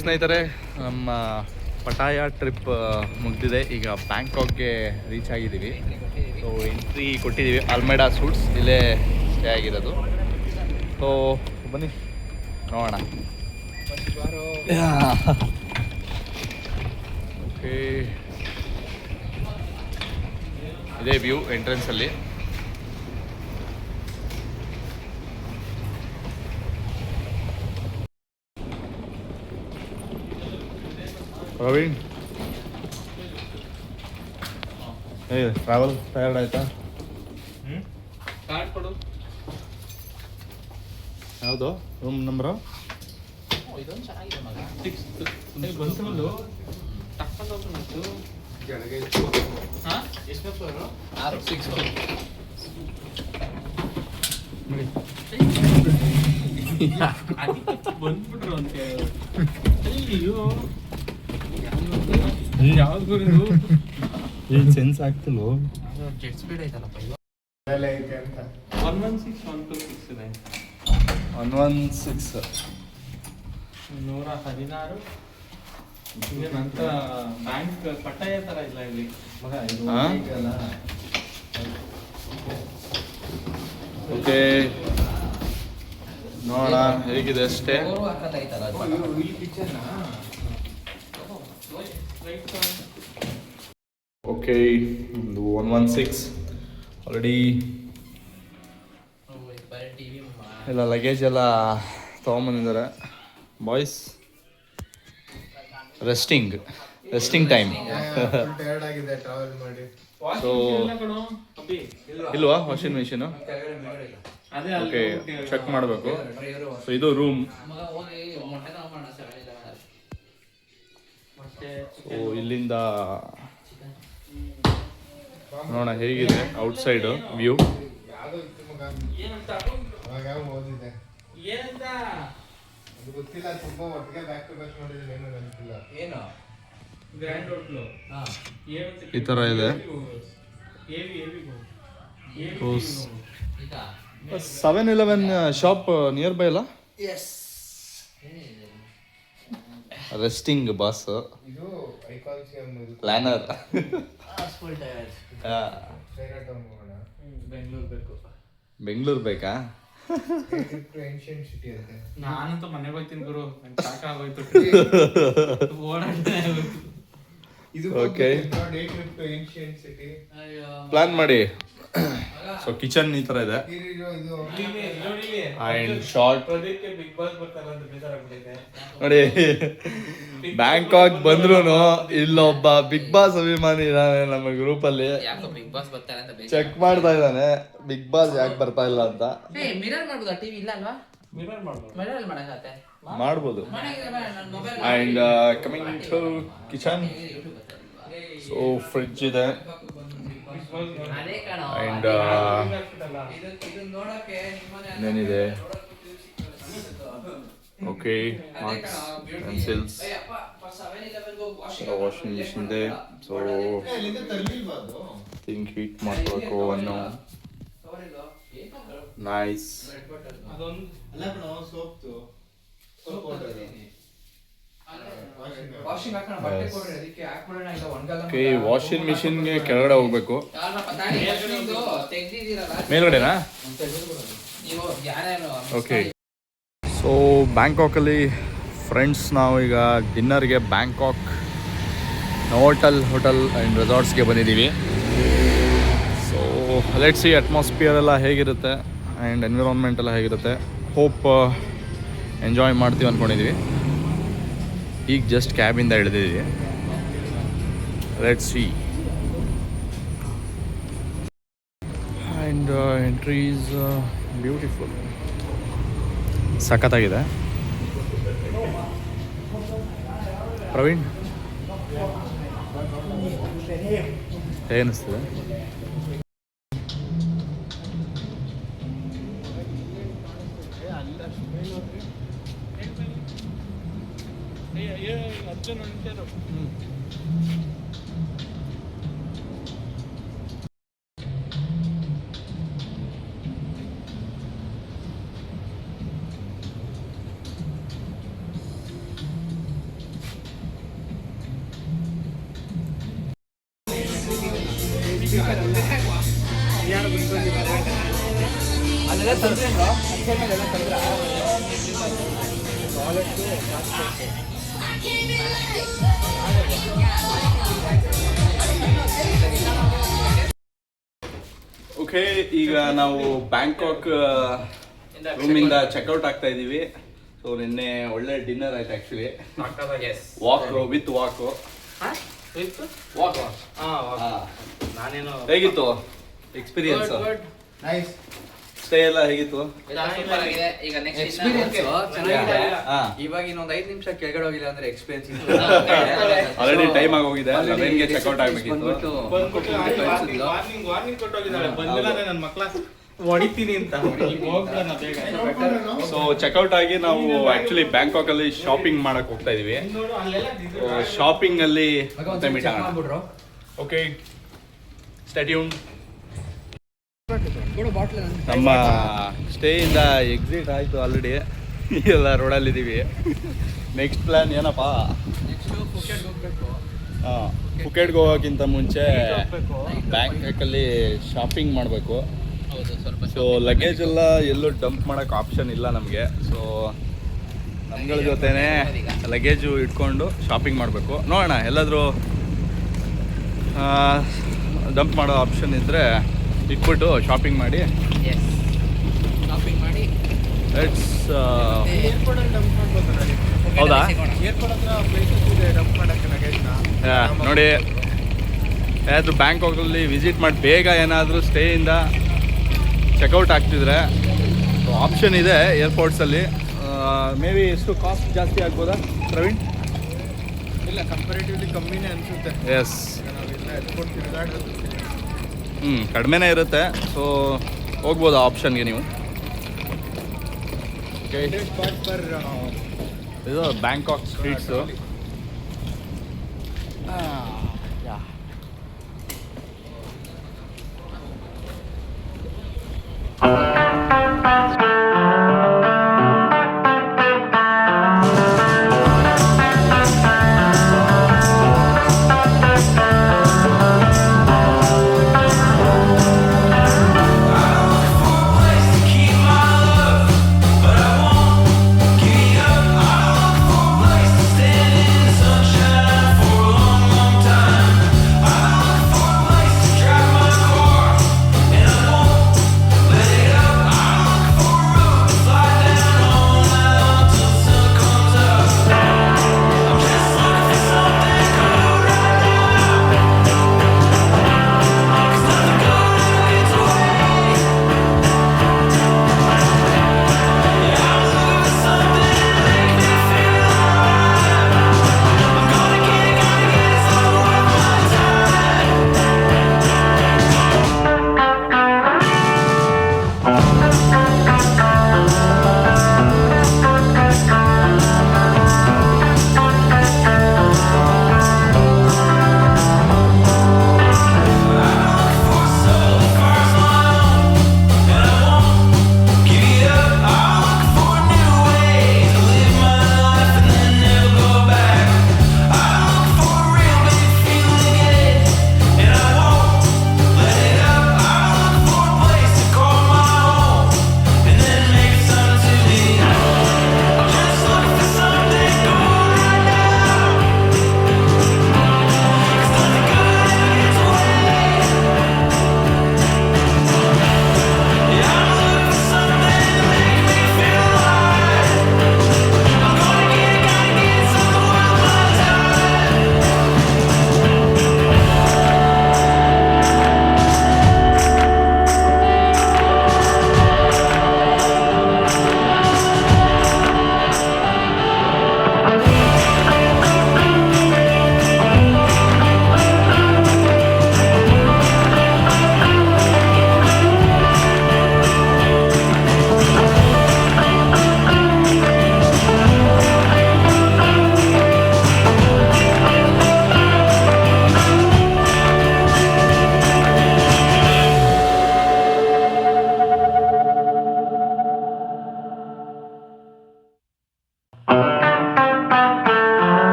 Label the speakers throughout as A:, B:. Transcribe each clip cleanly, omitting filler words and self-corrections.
A: ಸ್ನೇಹಿತರೆ, ನಮ್ಮ ಪಟಾಯ ಟ್ರಿಪ್ ಮುಗಿದಿದೆ. ಈಗ ಬ್ಯಾಂಕಾಕ್ಗೆ ರೀಚ್ ಆಗಿದ್ದೀವಿ. ಸೊ ಎಂಟ್ರಿ ಕೊಟ್ಟಿದ್ದೀವಿ. ಅಲ್ಮೇಡಾ ಸೂಟ್ಸ್ ಇಲ್ಲೇ ಸ್ಟೇ ಆಗಿರೋದು. ಸೊ ಬನ್ನಿ ನೋಡೋಣ. ಓಕೆ, ಇದೇ ವ್ಯೂ ಎಂಟ್ರೆನ್ಸಲ್ಲಿ. ಪ್ರವೀಣ್, ಟ್ರಾವೆಲ್ ಟಯರ್ಡ್ ಆಯ್ತಾ?
B: ಕಾರ್ಡ್ ಕೊಡು.
A: ಯಾವುದು ರೂಮ್ ನಂಬರು?
B: ಇದೊಂದು ಚೆನ್ನಾಗಿದೆ ಮಗ. 6 ಬಂತು ಟಕ್ಕಂತ ಬಂತು. ಹಾಂ ಎಷ್ಟು ಫ್ಲೋರು? 6 ಅದಕ್ಕೆ ಬಂದ್ಬಿಟ್ರು ಅಂತ ಅಯ್ಯೋ ಯಾವ್ದು ಬರೋದು
A: ಏನು ಸೆನ್ಸ್ ಆಗ್ತಿಲ್ವೋ?
B: ಜೆಟ್ ಸ್ಪೀಡ್ ಐತಲ್ಲಪ್ಪ. 116 ಇದೆ.
A: 116
B: 116 ಇದೇನಂತ ಬ್ಯಾಂಕ್ ಪಟ್ಟಾಯ ಥರ ಇಲ್ಲ ಇಲ್ಲಿ ಮಗ. ಇದು
A: ಓಕೆ, ನೋಡೋಣ ಹೇಗಿದೆ ಅಷ್ಟೇ. ಓಕೆ, ಒಂದು 116 ಆಲ್ರೆಡಿ ಎಲ್ಲ ಲಗೇಜ್ ಎಲ್ಲ ತೊಗೊಂಬಂದಿದ್ದಾರೆ. Boys resting time. ಸೊ ಇಲ್ವಾ ವಾಷಿಂಗ್ ಮಿಷಿನು? ಓಕೆ, ಚೆಕ್ ಮಾಡಬೇಕು. ಸೊ ಇದು ರೂಮ್. ಸೊ ಇಲ್ಲಿಂದ ನೋಡೋಣ ಹೇಗಿದೆ ಔಟ್ಸೈಡ್ ವ್ಯೂ. ಈ ಥರ ಇದೆ. 7-Eleven ಶಾಪ್ ನಿಯರ್ ಬೈ ಅಲ್ಲ? Resting boss planner. ಬೆಂಗಳೂರು ಬೇಕಾ?
B: ನಾನಂತೂ ಮನೆಗೆ ಹೋಗ್ತೀನಿ ಗುರು, ಸಾಕಾಗೋಯ್ತು.
A: ಓಕೆ, ಪ್ಲಾನ್ ಮಾಡಿ. ಸೊ ಕಿಚನ್ ಈ ಥರ ಇದೆ. ಆ್ಯಂಡ್ ಶಾರ್ಟ್ ನೋಡಿ, ಬ್ಯಾಂಕಾಕ್ ಬಂದ್ರು ಇಲ್ಲೊಬ್ಬ ಬಿಗ್ ಬಾಸ್ ಅಭಿಮಾನಿ ಇದ್ದಾನೆ ನಮ್ಮ ಗ್ರೂಪಲ್ಲಿ. ಚೆಕ್ ಮಾಡ್ತಾ ಇದ್ದಾನೆ ಬಿಗ್ ಬಾಸ್ ಯಾಕೆ ಬರ್ತಾ ಇಲ್ಲ ಅಂತ. ಮಾಡ್ಬೋದು. And coming to kitchen, so fridge ಇದೆ. ಆ್ಯಂಡ್ ಏನಿದೆ? Okay, marks pencils, washing machine ಇದೆ. ಸೊ ಥಿಂಕ್ ಹೀಟ್ ಮಾಡಬೇಕು ಅನ್ನೋ. ನೈಸ್. ಓಕೆ, ವಾಷಿಂಗ್ ಮಿಷಿನ್ಗೆ ಕೆಳಗಡೆ ಹೋಗ್ಬೇಕು. ಮೇಲ್ಗಡೆನಾ? ಓಕೆ. ಸೊ ಬ್ಯಾಂಕಾಕಲ್ಲಿ ಫ್ರೆಂಡ್ಸ್ ನಾವು ಈಗ ಡಿನ್ನರ್ಗೆ ಬ್ಯಾಂಕಾಕ್ ನೋವಾಟೆಲ್ ಹೋಟೆಲ್ ಆ್ಯಂಡ್ ರೆಸಾರ್ಟ್ಸ್ಗೆ ಬಂದಿದ್ದೀವಿ. ಸೊ ಲೆಟ್ಸ್ ಸಿ ಅಟ್ಮಾಸ್ಫಿಯರ್ ಎಲ್ಲ ಹೇಗಿರುತ್ತೆ ಆ್ಯಂಡ್ ಎನ್ವಿರಾನ್ಮೆಂಟ್ ಎಲ್ಲ ಹೇಗಿರುತ್ತೆ. ಹೋಪ್ ಎಂಜಾಯ್ ಮಾಡ್ತೀವಿ ಅಂದ್ಕೊಂಡಿದ್ದೀವಿ. ಈಗ ಜಸ್ಟ್ ಕ್ಯಾಬಿಂದ ಇಳಿದಿದ್ದೀವಿ. Let's see. And entry is beautiful. ಸಖತ್ತಾಗಿದೆ. ಪ್ರವೀಣ್ ಹೇಗನ್ನಿಸ್ತದೆ? ಓಕೆ, ಈಗ ನಾವು ಬ್ಯಾಂಕಾಕ್ ರೂಮಿಂದ ಚೆಕ್ಔಟ್ ಆಗ್ತಾ ಇದ್ದೀವಿ. ಸೊ ನಿನ್ನೆ ಒಳ್ಳೆ ಡಿನ್ನರ್ ಆಯ್ತು ಆ್ಯಕ್ಚುಲಿ. Walk with walk.
B: ನಾನೇನು
A: ಹೇಗಿತ್ತು ಎಕ್ಸ್ಪೀರಿಯನ್ಸ್? ಸ್ಟೇ ಎಲ್ಲ ಹೇಗಿತ್ತು?
C: ಈಗ ನೆಕ್ಸ್ಟ್ ಇವಾಗ ಇನ್ನೊಂದು 5 ನಿಮಿಷ ಕೆಳಗಡೆ ಹೋಗಿಲ್ಲ ಅಂದ್ರೆ ಎಕ್ಸ್ಪೀರಿಯನ್ಸ್
A: ಆಲ್ರೆಡಿ ಟೈಮ್ ಆಗಿ ಹೋಗಿದೆ. 11ಗೆ ಚೆಕ್ಔಟ್ ಆಗಬೇಕಿತ್ತು.
B: ವಾರ್ನಿಂಗ್ ಕೊಟ್ಟೋಗಿದ್ದಾಳೆ, ಬಂದಿಲ್ಲ ನನ್ನ ಮಕ್ಕಳ ಹೊಡಿತೀನಿ ಅಂತ.
A: ಸೊ ಚೆಕ್ಔಟ್ ಆಗಿ ನಾವು ಆಕ್ಚುಲಿ ಬ್ಯಾಂಕಾಕ್ ಅಲ್ಲಿ ಶಾಪಿಂಗ್ ಮಾಡಕ್ ಹೋಗ್ತಾ ಇದೀವಿ. ಶಾಪಿಂಗ್ ಅಲ್ಲಿ ಮತ್ತೆ ಮೀಟ್ ಆಗೋಣ. Okay, stay tuned. ನಮ್ಮ ಸ್ಟೇ ಇಂದ ಎಕ್ಸಿಟ್ ಆಯ್ತು ಆಲ್ರೆಡಿ. ಎಲ್ಲ ರೋಡಲ್ಲಿ ಇದೀವಿ. ನೆಕ್ಸ್ಟ್ ಪ್ಲಾನ್ ಏನಪ್ಪಾ? ಪುಕೆಟ್ಗೆ ಹೋಗೋಕ್ಕಿಂತ ಮುಂಚೆ ಬ್ಯಾಂಕಾಕಲ್ಲಿ ಶಾಪಿಂಗ್ ಮಾಡಬೇಕು. ಸೊ ಲಗೇಜ್ ಎಲ್ಲ ಎಲ್ಲೂ ಡಂಪ್ ಮಾಡೋಕೆ ಆಪ್ಷನ್ ಇಲ್ಲ ನಮಗೆ. ಸೊ ನಮ್ಗಳ ಜೊತೆನೇ ಲಗೇಜು ಇಟ್ಕೊಂಡು ಶಾಪಿಂಗ್ ಮಾಡಬೇಕು. ನೋಡೋಣ, ಎಲ್ಲಾದರೂ ಡಂಪ್ ಮಾಡೋ ಆಪ್ಷನ್ ಇದ್ದರೆ ಇಟ್ಬಿಟ್ಟು ಶಾಪಿಂಗ್ ಮಾಡಿ. ಇಟ್ಸ್ ಹೌದಾ? ನೋಡಿ, ಏನಾದರೂ ಬ್ಯಾಂಕಾಕಲ್ಲಿ ವಿಸಿಟ್ ಮಾಡಿ ಬೇಗ ಏನಾದರೂ ಸ್ಟೇಯಿಂದ ಚೆಕ್ಔಟ್ ಆಗ್ತಿದ್ರೆ ಆಪ್ಷನ್ ಇದೆ ಏರ್ಪೋರ್ಟ್ಸಲ್ಲಿ. ಮೇ ಬಿ ಎಷ್ಟು ಕಾಸ್ಟ್ ಜಾಸ್ತಿ ಆಗ್ಬೋದಾ ಪ್ರವೀಣ್?
B: ಇಲ್ಲ, ಕಂಪ್ಯಾರಿಟಿವ್ಲಿ ಕಮ್ಮಿನೇ ಅನಿಸುತ್ತೆ.
A: ಎಸ್, ಕಡಿಮೆನೇ ಇರುತ್ತೆ. ಸೊ ಹೋಗ್ಬೋದು ಆ ಆಪ್ಷನ್ಗೆ ನೀವು. ಇದು ಬ್ಯಾಂಕಾಕ್ ಸ್ಟ್ರೀಟ್ಸು.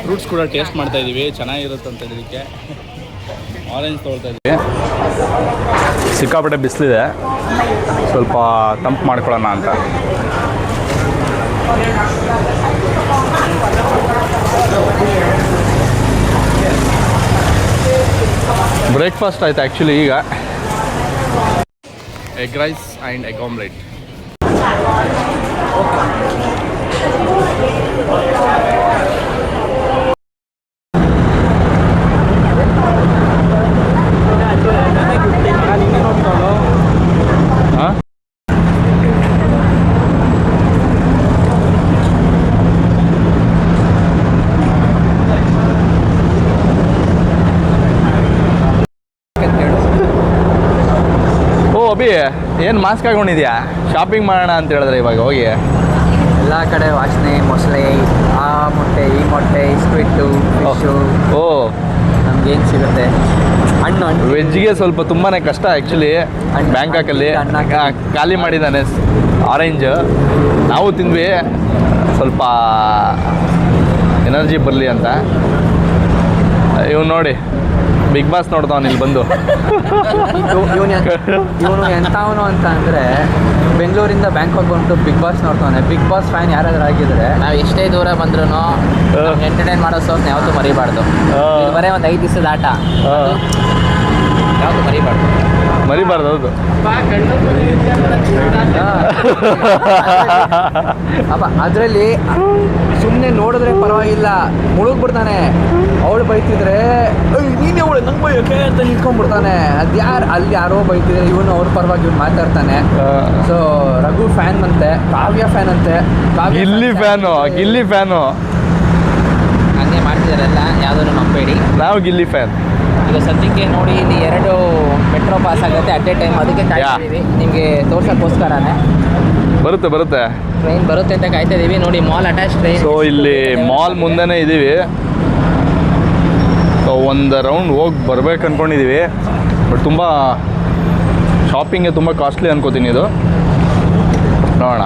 A: ಫ್ರೂಟ್ಸ್ ಕೂಡ ಟೇಸ್ಟ್ ಮಾಡ್ತಾ ಇದ್ದೀವಿ, ಚೆನ್ನಾಗಿರುತ್ತೆ ಅಂತ ಇದಕ್ಕೆ ಆರೆಂಜ್ ತೊಗೊಳ್ತಾ ಇದ್ದೀವಿ. ಸಿಕ್ಕಾಪಟ್ಟೆ ಬಿಸಿಲಿದೆ, ಸ್ವಲ್ಪ ತಂಪು ಮಾಡ್ಕೊಳ್ಳೋಣ ಅಂತ. ಬ್ರೇಕ್ಫಾಸ್ಟ್ ಆಯ್ತು ಆ್ಯಕ್ಚುಲಿ. ಈಗ egg rice and egg omelette. ಹಾಂ, ಓ ಅಭಿ ಏನು ಮಾಸ್ಕ್ ಹಾಕೊಂಡಿದ್ಯಾ? ಶಾಪಿಂಗ್ ಮಾಡೋಣ ಅಂತ ಹೇಳಿದ್ರೆ ಇವಾಗ ಹೋಗಿ
C: ಎಲ್ಲ ಕಡೆ ವಾಸನೆ, ಮೊಸಳೆ, ಆ ಮೊಟ್ಟೆ, ಈ ಮೊಟ್ಟೆ, ಸ್ವೀಟು, ಫಿಶು.
A: ಓ,
C: ನಮ್ಗೇನು ಸಿಗುತ್ತೆ? ಹಣ್ಣು
A: ವೆಜ್ಗೆ ಸ್ವಲ್ಪ ತುಂಬಾ ಕಷ್ಟ ಆ್ಯಕ್ಚುಲಿ. ಬ್ಯಾಂಕಾಕಲ್ಲಿ ಖಾಲಿ ಮಾಡಿದ್ದಾನೆ ಆರೆಂಜ್. ನಾವು ತಿಂದ್ವಿ ಸ್ವಲ್ಪ ಎನರ್ಜಿ ಬರಲಿ ಅಂತ. ಇವ್ನು ನೋಡಿ ಬಿಗ್ ಬಾಸ್ ನೋಡ್ತಾವನು ಇಲ್ಲಿ ಬಂದು.
C: ಇವನು ಎಂಥವನು ಅಂತ ಅಂದರೆ ಬೆಂಗಳೂರಿಂದ ಬ್ಯಾಂಕಾಕ್ ಬಂದು ಬಿಗ್ ಬಾಸ್ ನೋಡ್ತಾನೆ. ಬಿಗ್ ಬಾಸ್ ಫ್ಯಾನ್ ಯಾರಾದ್ರೂ ಆಗಿದ್ರೆ ನಾವು ಎಷ್ಟೇ ದೂರ ಬಂದ್ರೂ ಎಂಟರ್ಟೈನ್ ಮಾಡೋ ಸೋಸ್ನ ಯಾವತ್ತೂ ಮರಿಬಾರ್ದು. ಬರೀ ಒಂದು 5 ದಿವಸದ ಆಟ, ಯಾವತ್ತೂ ಮರಿಬಾರ್ದು.
A: ಹೌದು.
C: ಅಪ್ಪ ಅದರಲ್ಲಿ ಸುಮ್ಮನೆ ನೋಡಿದ್ರೆ ಪರವಾಗಿಲ್ಲ, ಮುಳುಗ್ಬಿಡ್ತಾನೆ. ಅವಳು ಬೈತಿದ್ರೆ ನೀನೇ ಅವಳು ನಂಗೆ ಬೈಯೋಕೆ ಅಂತ ನಿಂತ್ಕೊಂಡ್ಬಿಡ್ತಾನೆ. ಅದು ಅಲ್ಲಿ ಯಾರೋ ಬೈತಿದ್ರೆ ಇವನು ಅವ್ರ ಪರವಾಗಿ ಇವ್ನು ಮಾತಾಡ್ತಾನೆ. ಸೊ ರಘು ಫ್ಯಾನ್ ಅಂತೆ, ಕಾವ್ಯ ಫ್ಯಾನ್ ಅಂತೆ,
A: ಗಿಲ್ಲಿ ಫ್ಯಾನು
C: ಹಂಗೆ ಮಾಡ್ತಿದಾರೆಲ್ಲ, ಯಾವುದನ್ನು ನಂಬೇಡಿ.
A: ನಾವು ಗಿಲ್ಲಿ ಫ್ಯಾನ್.
C: ಈಗ ಸದ್ಯಕ್ಕೆ ನೋಡಿ ಇಲ್ಲಿ 2 ಮೆಟ್ರೋ ಪಾಸ್ ಆಗುತ್ತೆ ಅಟ್ ಎ ಟೈಮ್. ಅದಕ್ಕೆ ಕಾಯ್ತಿದ್ದೀವಿ, ನಿಮಗೆ ತೋರ್ಸೋಕ್ಕೋಸ್ಕರನೇ.
A: ಬರುತ್ತೆ
C: ಟ್ರೈನ್ ಬರುತ್ತೆ ಅಂತ ಕಾಯ್ತಾ ಇದ್ದೀವಿ. ನೋಡಿ ಮಾಲ್ ಅಟ್ಯಾಚ್ ಟ್ರೈನ್.
A: ಸೊ ಇಲ್ಲಿ ಮಾಲ್ ಮುಂದೆನೇ ಇದ್ದೀವಿ. ಸೊ ಒಂದು ರೌಂಡ್ ಹೋಗಿ ಬರ್ಬೇಕು ಅಂದ್ಕೊಂಡಿದ್ದೀವಿ. ಬಟ್ ತುಂಬ ಶಾಪಿಂಗ್ಗೆ ತುಂಬ ಕಾಸ್ಟ್ಲಿ ಅನ್ಕೋತೀನಿ ಇದು. ನೋಡೋಣ.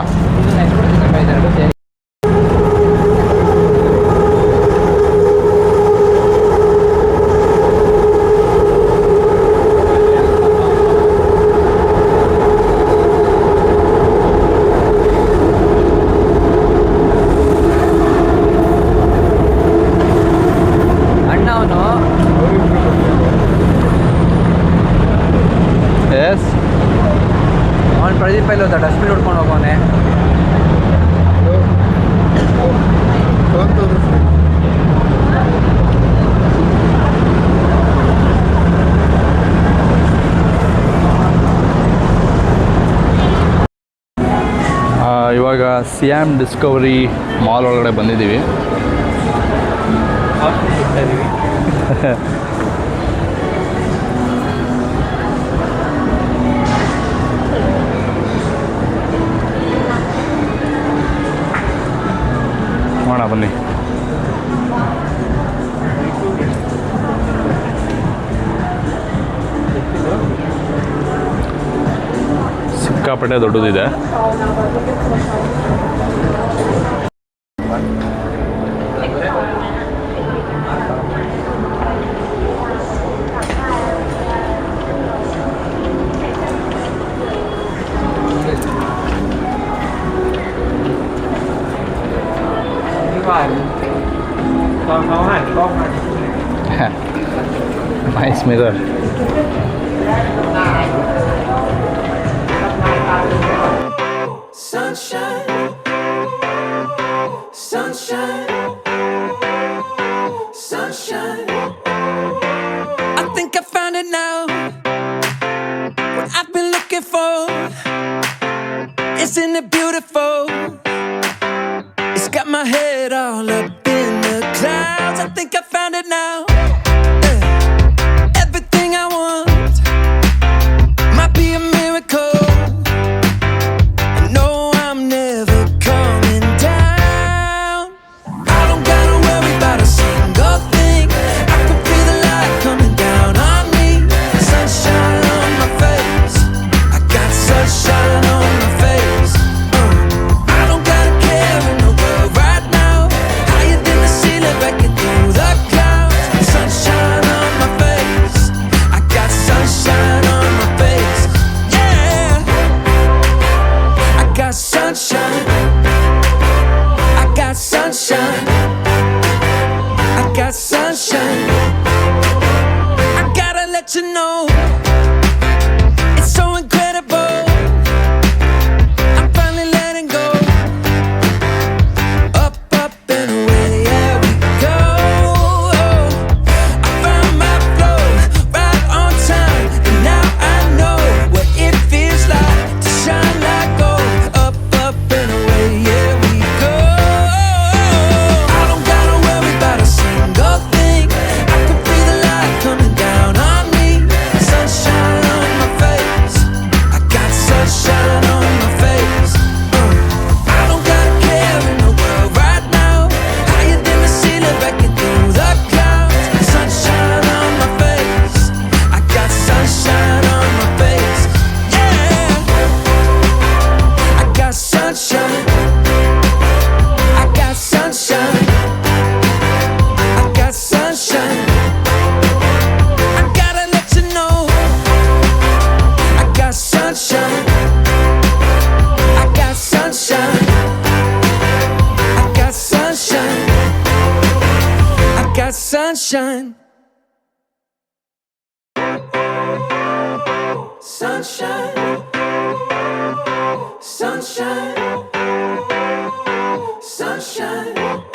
C: ಅವ್ನು ಪ್ರದೀಪ್ ಪೈಲ್ ಡಸ್ಟ್ಬಿನ್ ಹುಡ್ಕೊಂಡು ಹೋಗೋನೆ.
A: ಇವಾಗ ಸಿಯಾಮ್ ಡಿಸ್ಕವರಿ ಮಾಲ್ ಒಳಗಡೆ ಬಂದಿದ್ದೀವಿ. ಮಾಡೋಣ ಬನ್ನಿ. ಸಿಕ್ಕಾಪಟ್ಟೆ ದೊಡ್ಡದಿದೆ. Nice mirror.
D: Sunshine, sunshine, sunshine. I think I found it now. What I've been looking for. Isn't it beautiful? It's got my head all up in the clouds. I think I found it now. Everything I want might be a miracle. I know I'm never coming down. I don't gotta worry about a single thing. I can feel the light coming down on me. Sunshine on my face. I got sunshine on my face. I don't gotta care in the world right now. Higher than the let you know it's so incredible. I'm finally letting go. Up, up and away, yeah we go. I found my flow right on time, and now I know what it feels like to shine like gold. Up, up and away, yeah we go. I don't gotta worry about a single thing. I can feel the light coming down on me. Sunshine on my face. I got sunshine on my face. I don't got a care in the world right now. Higher than the ceiling, breaking through the clouds. Sunshine on my face. I got sunshine on my face. Yeah, I got sunshine. I got sunshine. I got sunshine. I gotta let you know I got sunshine. I got sunshine. I got sunshine. I got sunshine. Sunshine. Sunshine. Sunshine.